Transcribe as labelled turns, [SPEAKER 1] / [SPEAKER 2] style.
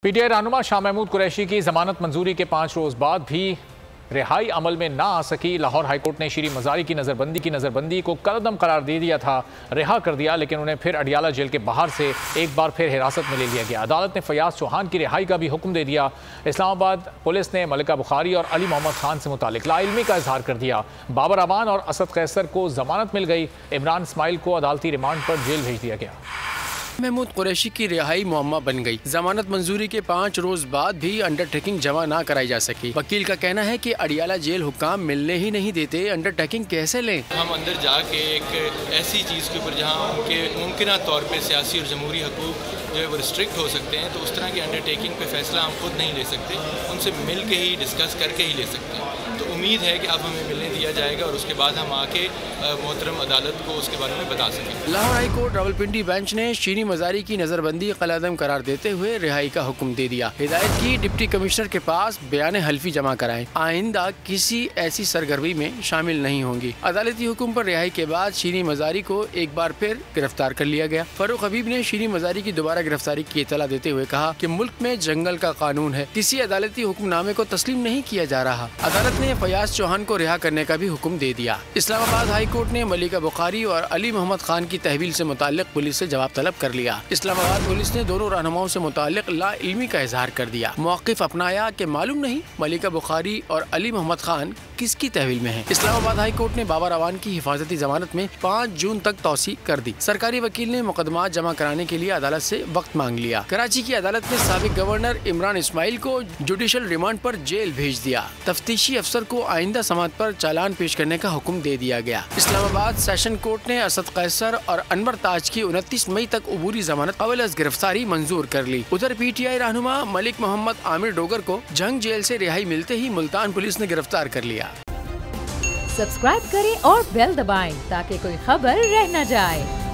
[SPEAKER 1] PTI रहनुमा शाह महमूद कुरैशी की जमानत मंजूरी के 5 रोज बाद भी रिहाई अमल में ना आ सकी। लाहौर हाईकोर्ट ने शीरी मजारी की नज़रबंदी को कलअदम करार दे दिया था, रिहा कर दिया, लेकिन उन्हें फिर अडियाला जेल के बाहर से एक बार फिर हिरासत में ले लिया गया। अदालत ने फयाज चौहान की रिहाई का भी हुक्म दे दिया। इस्लामाबाद पुलिस ने मलिका बुखारी और अली मोहम्मद खान से मुतालिक लाइल्मी का इजहार कर दिया। बाबर अमान और असद कैसर को जमानत मिल गई। इमरान इस्माइल को अदालती रिमांड पर जेल भेज दिया गया।
[SPEAKER 2] महमूद कुरैशी की रिहाई मुअम्मा बन गई। जमानत मंजूरी के 5 रोज बाद भी अंडरटेकिंग जमा ना कराई जा सकी। वकील का कहना है कि अडियाला जेल हुक्काम मिलने ही नहीं देते, अंडरटेकिंग कैसे लें।
[SPEAKER 3] हम अंदर जाके एक ऐसी चीज़ के ऊपर जहाँ उनके मुमकिन तौर पे सियासी और जमहूरी हकूक जो है वो रिस्ट्रिक्ट हो सकते हैं, तो उस तरह की अंडरटेकिंग पे फैसला हम खुद नहीं ले सकते, उनसे मिल के ही डिस्कस करके ही ले सकते हैं। तो उम्मीद है कि अब हमें मिलने दिया जाएगा और उसके बाद हम आके मोहतरम अदालत को उसके बारे में बता सकें।
[SPEAKER 2] Lahore high court Rawalpindi bench ने शीरी मजारी की नजरबंदी कलअदम करार देते हुए रिहाई का हुक्म दे दिया। हिदायत की डिप्टी कमिश्नर के पास बयान हल्फी जमा कराएं, आइंदा किसी ऐसी सरगर्मी में शामिल नहीं होंगी। अदालती हुक्म पर रिहाई के बाद शीरी मजारी को एक बार फिर गिरफ्तार कर लिया गया। फारूक हबीब ने शीरी मजारी की दोबारा गिरफ्तारी की इतला देते हुए कहा कि मुल्क में जंगल का कानून है, किसी अदालती हुक्मनामे को तस्लीम नहीं किया जा रहा। अदालत ने फयाज चौहान को रिहा करने का भी हुक्म दे दिया। इस्लामाबाद हाई कोर्ट ने मलिका बुखारी और अली मोहम्मद खान की तहवील से मुताल्लिक पुलिस से जवाब तलब कर लिया। इस्लामाबाद पुलिस ने दोनों रहनुमाओं से मुताल्लिक ला इल्मी का इजहार कर दिया। मौक़िफ़ अपनाया कि मालूम नहीं मलिका बुखारी और अली मोहम्मद खान किसकी तहवील में है। इस्लामाबाद हाई कोर्ट ने बाबर अवान की हिफाजती जमानत में 5 जून तक तौसी कर दी। सरकारी वकील ने मुकदमा जमा कराने के लिए अदालत से वक्त मांग लिया। कराची की अदालत ने साबिक गवर्नर इमरान इस्माइल को जुडिशल रिमांड पर जेल भेज दिया। तफ्तीशी अफसर को आइंदा समात पर चालान पेश करने का हुक्म दे दिया गया। इस्लामाबाद सेशन कोर्ट ने असद कैसर और अनवर ताज की 29 मई तक अबूरी जमानत अव्वल अज गिरफ्तारी मंजूर कर ली। उधर PTI रहनुमा मलिक मोहम्मद आमिर डोगर को जंग जेल से रिहाई मिलते ही मुल्तान पुलिस ने गिरफ्तार कर लिया।
[SPEAKER 4] सब्सक्राइब करें और बेल दबाएं ताकि कोई खबर रह न जाए।